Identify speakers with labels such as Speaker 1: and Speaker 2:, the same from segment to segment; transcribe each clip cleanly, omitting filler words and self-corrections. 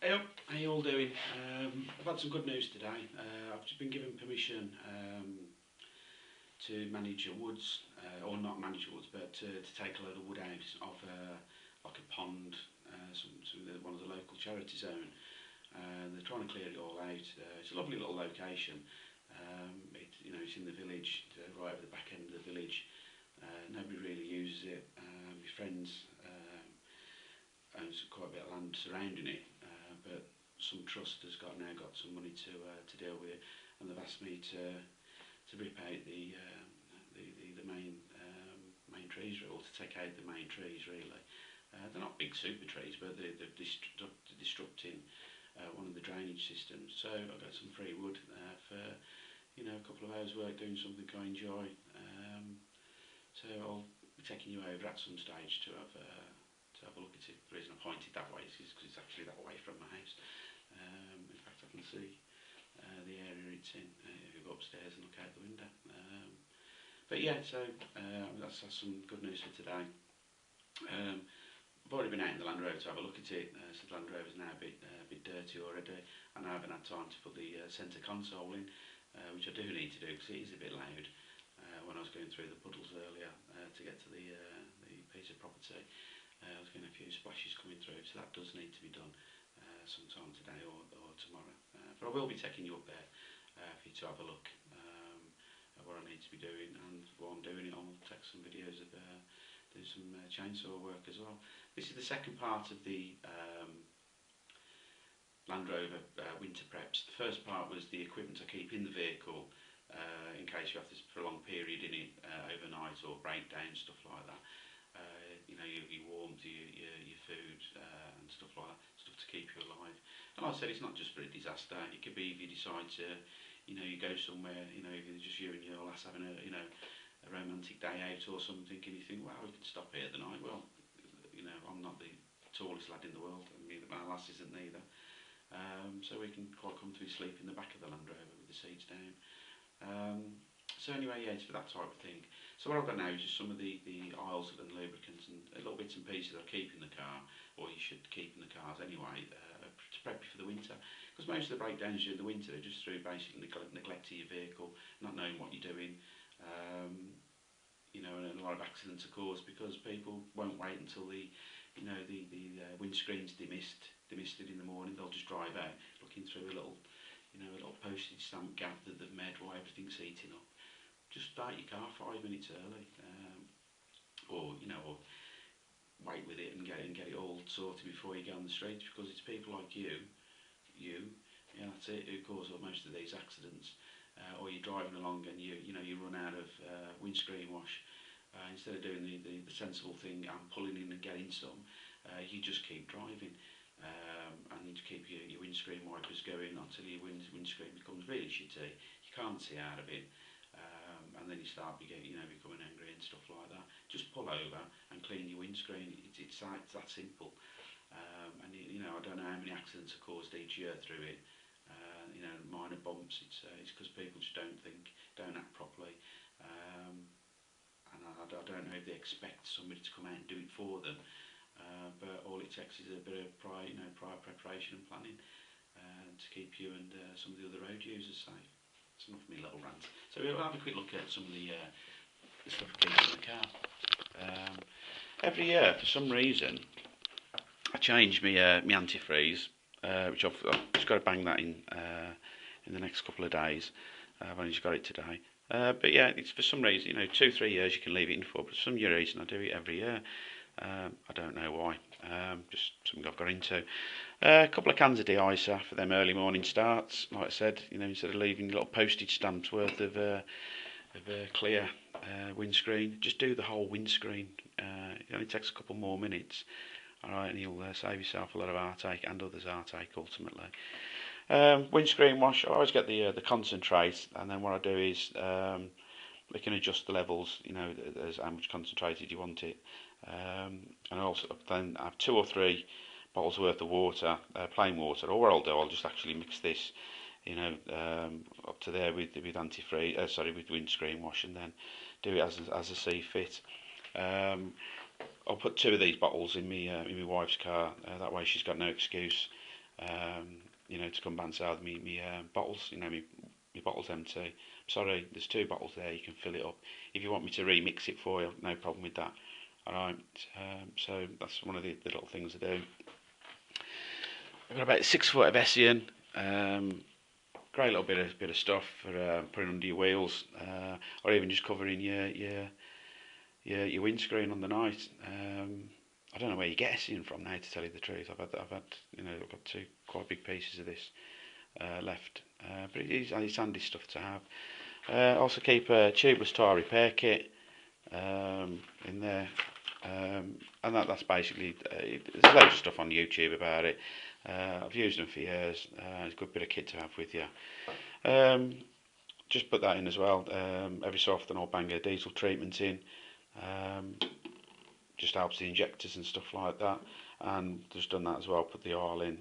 Speaker 1: Hey up, how you all doing? I've had some good news today. I've just been given permission to manage a woods, or not manage woods, but to take a load of wood out of like a pond, one of the local charities own. They're trying to clear it all out. It's a lovely little location. It's in the village, right over the back end of the village. Nobody really uses it. My friends owns quite a bit of land surrounding it, but some trust has now got some money to deal with it, and they've asked me to rip out the main trees, or to take out the main trees really. They're not big super trees, but they're disrupting one of the drainage systems. So I've got some free wood for a couple of hours work doing something I enjoy. So I'll be taking you over at some stage to have a look at it. The reason I pointed that way is because it's actually that way from my house. In fact, I can see the area it's in if you go upstairs and look out the window. But yeah, so that's some good news for today. I've already been out in the Land Rover to have a look at it, so the Land Rover's now a bit dirty already, and I haven't had time to put the centre console in, which I do need to do because it is a bit loud. When I was going through the puddles earlier to get to the piece of property, I was getting a few splashes coming through, so that does need to be done sometime today or tomorrow. But I will be taking you up there for you to have a look at what I need to be doing, and while I'm doing it, I'll take some videos of do some chainsaw work as well. This is the second part of the Land Rover winter preps. The first part was the equipment I keep in the vehicle in case you have this prolonged period in it overnight or breakdown, stuff like that. Your warmth, your food and stuff like that, stuff to keep you alive. And like I said, it's not just for a disaster. It could be if you decide to, you go somewhere, if it's just you and your lass having a romantic day out or something, and you think, well, we can stop here tonight. Well, I'm not the tallest lad in the world, and my lass isn't neither. So we can quite comfortably sleep in the back of the Land Rover with the seats down. So anyway, yeah, it's for that type of thing. So what I've got now is just some of the oils and lubricants and little bits and pieces I keep in the car, or you should keep in the cars anyway, to prep you for the winter. Because most of the breakdowns during the winter are just through basic neglect of your vehicle, not knowing what you're doing. And a lot of accidents are caused because people won't wait until the windscreen's demisted in the morning. They'll just drive out looking through a little postage stamp gap that they've made while everything's heating up. Just start your car 5 minutes early, or wait with it and get it all sorted before you get on the streets, because it's people like you, that's it, who cause most of these accidents. Or you're driving along and you run out of windscreen wash. Instead of doing the sensible thing and pulling in and getting some, you just keep driving. And you keep your windscreen wipers going until your windscreen becomes really shitty. You can't see out of it, and then you start becoming angry and stuff like that. Just pull over and clean your windscreen. It's that simple. And I don't know how many accidents are caused each year through it. Minor bumps. It's because people just don't act properly. And I don't know if they expect somebody to come out and do it for them. But all it takes is a bit of prior preparation and planning to keep you and some of the other road users safe. It's enough of my little rant. So we'll have a quick look at some of the stuff I keep in the car. Every year, for some reason, I change my antifreeze, which I've just got to bang that in the next couple of days. I've only just got it today. But yeah, it's for some reason, 2-3 years you can leave it in for, but for some reason I do it every year. I don't know why, just something I've got into. A couple of cans of de-icer for them early morning starts. Like I said, instead of leaving little postage stamps worth of clear windscreen, just do the whole windscreen. It only takes a couple more minutes, alright, and you'll save yourself a lot of heartache and others heartache ultimately. Windscreen wash, I always get the concentrate, and then what I do is we can adjust the levels, as how much concentrated you want it. And also then I have 2 or 3 bottles worth of water, plain water. Or what I'll do, I'll just actually mix this, up to there with antifreeze, with windscreen wash, and then do it as I see fit. I'll put 2 of these bottles in my wife's car. That way she's got no excuse you know, to come back and say, oh, me bottles, you know, me bottle's empty. Sorry, there's 2 bottles there, you can fill it up. If you want me to remix it for you, no problem with that. Alright, so that's one of the little things I do. I've got about 6 foot of Hessian. Great little bit of stuff for putting under your wheels, or even just covering your windscreen on the night. I don't know where you get Hessian from now, to tell you the truth. I've had you know, I've got 2 quite big pieces of this left, but it's handy stuff to have. Also keep a tubeless tyre repair kit in there, and that's basically there's loads of stuff on YouTube about it. I've used them for years. It's a good bit of kit to have with you. Just put that in as well. Every so often I'll bang a diesel treatment in. Just helps the injectors and stuff like that. And just done that as well. Put the oil in.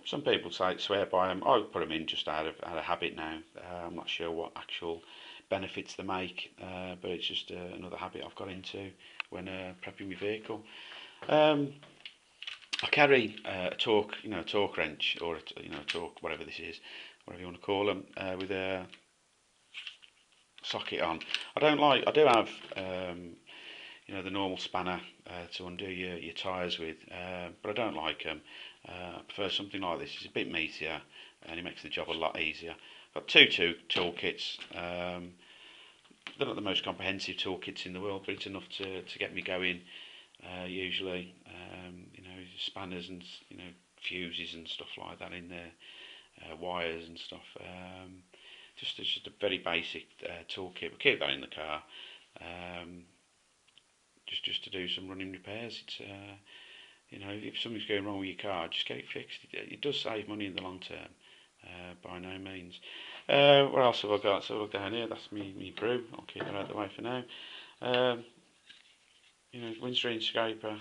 Speaker 1: Some people swear by them. I put them in just out of habit now. I'm not sure what actual benefits they make, but it's just another habit I've got into when prepping my vehicle. I carry a torque, you know, a torque wrench, or a torque, whatever this is, whatever you want to call them, with a socket on. I do have, you know, the normal spanner to undo your tyres with, but I don't like them. I prefer something like this. It's a bit meatier and it makes the job a lot easier. I've got 2 toolkits. They're not the most comprehensive toolkits in the world, but it's enough to get me going. Usually, you know, spanners and, you know, fuses and stuff like that in there, wires and stuff. Just a very basic toolkit. We keep that in the car, just to do some running repairs. It's you know, if something's going wrong with your car, just get it fixed. It does save money in the long term, by no means. What else have I got? So look down here. That's me brew. I'll keep that out of the way for now. You know, windscreen scraper,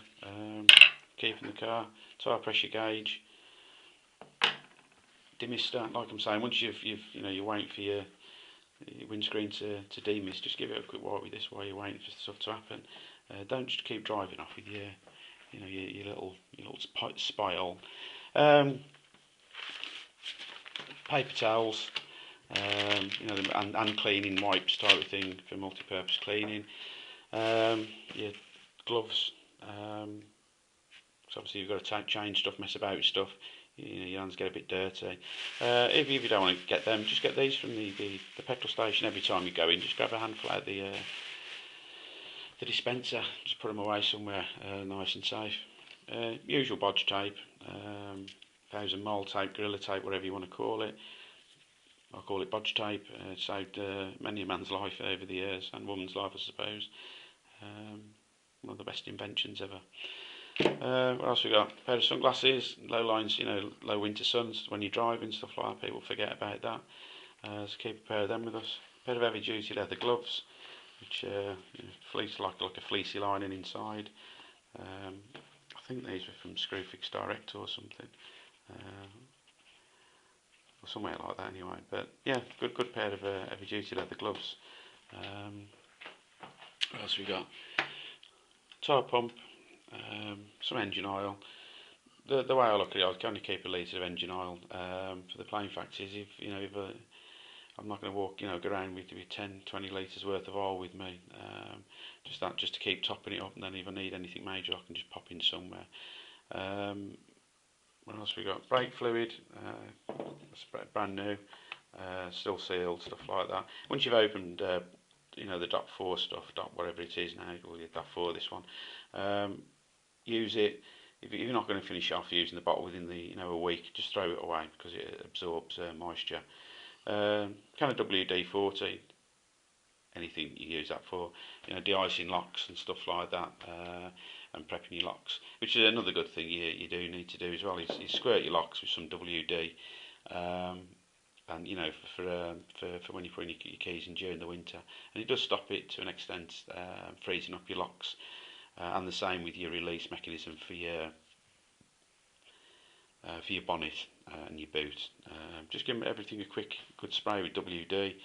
Speaker 1: keeping the car, tyre pressure gauge, demister. Like I'm saying, once you know, you're waiting for your windscreen to demist, just give it a quick wipe with this while you're waiting for stuff to happen. Don't just keep driving off with your, you know, your little spile. Paper towels, you know, and cleaning wipes type of thing for multi-purpose cleaning. Your gloves. So obviously you've got to change stuff, mess about with stuff. You know, your hands get a bit dirty. If you don't want to get them, just get these from the petrol station. Every time you go in, just grab a handful out of the dispenser. Just put them away somewhere nice and safe. Usual bodge tape, 1000 mile tape, gorilla tape, whatever you want to call it. I call it bodge tape. It's saved many a man's life over the years, and woman's life, I suppose. One of the best inventions ever. What else we got? A pair of sunglasses, low lines, you know, low winter suns when you're driving, stuff like that. People forget about that. So keep a pair of them with us. A pair of heavy duty leather gloves, which you know, fleece like a fleecy lining inside. I think these were from Screwfix Direct or something, or somewhere like that anyway. But yeah, good pair of heavy duty leather gloves. What else we got? Tyre pump, some engine oil. The way I look at it, I can only keep a litre of engine oil. For the plain fact is, if you know, I'm not going to walk, you know, go around with 10, 20 litres worth of oil with me. Just to keep topping it up, and then if I need anything major, I can just pop in somewhere. What else we got? Brake fluid, brand new, still sealed, stuff like that. Once you've opened, you know, the dot 4 stuff, dot whatever it is now, or dot 4, this one, use it. If you're not going to finish off using the bottle within the, you know, a week, just throw it away because it absorbs moisture. Can of WD-40, anything you use that for, you know, de-icing locks and stuff like that, and prepping your locks, which is another good thing you do need to do as well, is squirt your locks with some WD, and you know, for when you're putting your keys in during the winter, and it does stop it to an extent, freezing up your locks, and the same with your release mechanism for your bonnet and your boot. Just give everything a good spray with WD,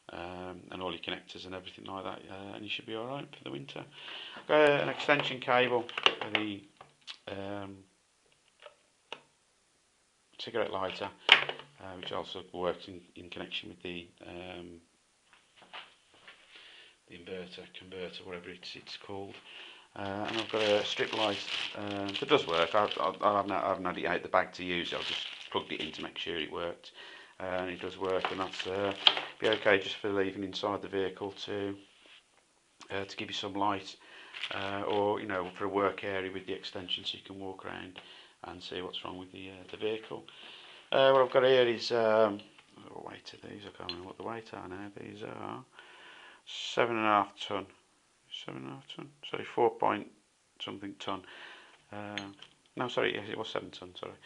Speaker 1: and all your connectors and everything like that, and you should be alright for the winter. An extension cable for the cigarette lighter, which also works in connection with the inverter, converter, whatever it's called. And I've got a strip light that does work. I haven't had it out the bag to use it. I've just plugged it in to make sure it worked, and it does work. And that's be okay just for leaving inside the vehicle to give you some light, or for a work area with the extension, so you can walk around and see what's wrong with the vehicle. What I've got here is what weight are these? I can't remember what the weight are now. These are 7.5 ton. 7.5 ton. Sorry, 4 point something ton. No, sorry, yes, it was 7 ton. Sorry.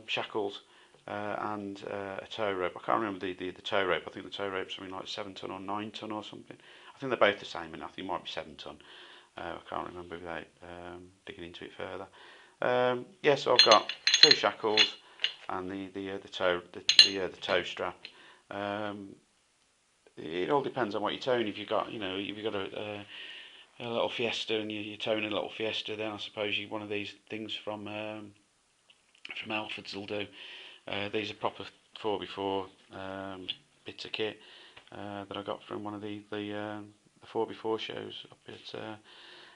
Speaker 1: Shackles and a tow rope. I can't remember the tow rope. I think the tow rope's something like 7 ton or 9 ton or something. I think they're both the same, and I think it might be 7 ton. I can't remember without digging into it further. Yeah, so I've got 2 shackles and the tow strap. It all depends on what you're towing. If you've got a little Fiesta and you're towing a little Fiesta, then I suppose one of these things from Alford's will do. These are proper 4x4 bits of kit that I got from one of the 4x4 shows up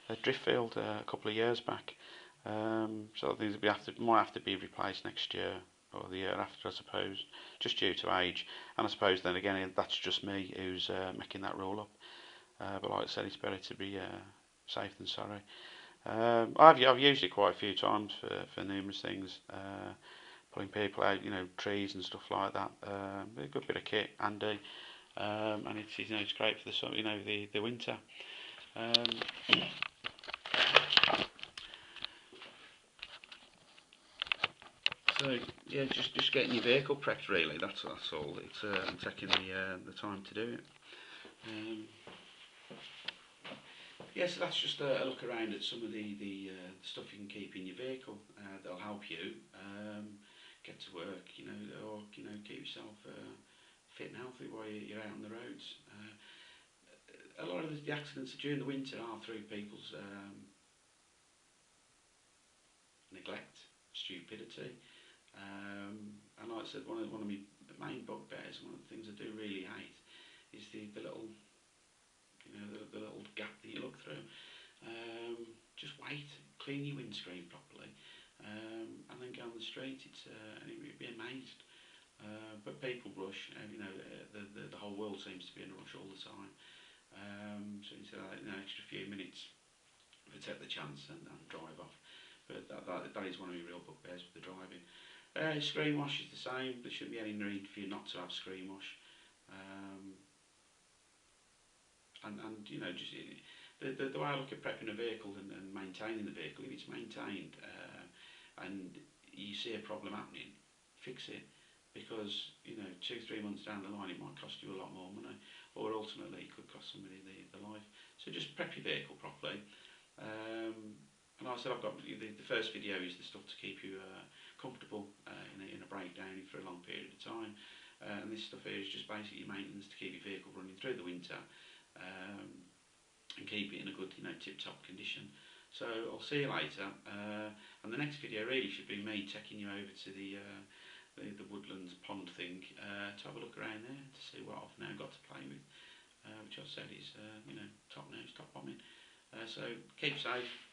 Speaker 1: at Driftfield a couple of years back. So these might have to be replaced next year or the year after, I suppose, just due to age. And I suppose then again that's just me who's making that rule up. But like I said, it's better to be safe than sorry. I've used it quite a few times for numerous things, pulling people out, trees and stuff like that. A good bit of kit, handy, and it's great for the summer, the winter. So yeah, just getting your vehicle prepped really. That's all. It's taking the time to do it. Yeah, so that's just a look around at some of the stuff you can keep in your vehicle that'll help you get to work, or keep yourself fit and healthy while you're out on the roads. A lot of the accidents during the winter are through people's neglect, stupidity, and like I said, one of my main bugbears, one of the things I do really hate, is the little the little gap that you look through. Just wait, clean your windscreen properly, and then go on the street. And you'd be amazed. But people rush. The whole world seems to be in a rush all the time. So instead of an extra few minutes, they take the chance and drive off. But that is one of my real bugbears with the driving. Screen wash is the same. There shouldn't be any need for you not to have screen wash. And just the way I look at prepping a vehicle and maintaining the vehicle, if it's maintained and you see a problem happening, fix it, because 2-3 months down the line it might cost you a lot more money, or ultimately it could cost somebody the life. So just prep your vehicle properly. And like I said, I've got the first video is the stuff to keep you comfortable in a breakdown for a long period of time, and this stuff here is just basically maintenance to keep your vehicle running through the winter. And keep it in a good, tip-top condition. So I'll see you later. And the next video really should be me taking you over to the woodlands pond thing to have a look around there to see what I've now got to play with, which I've said is top nose, top bombing. So keep safe.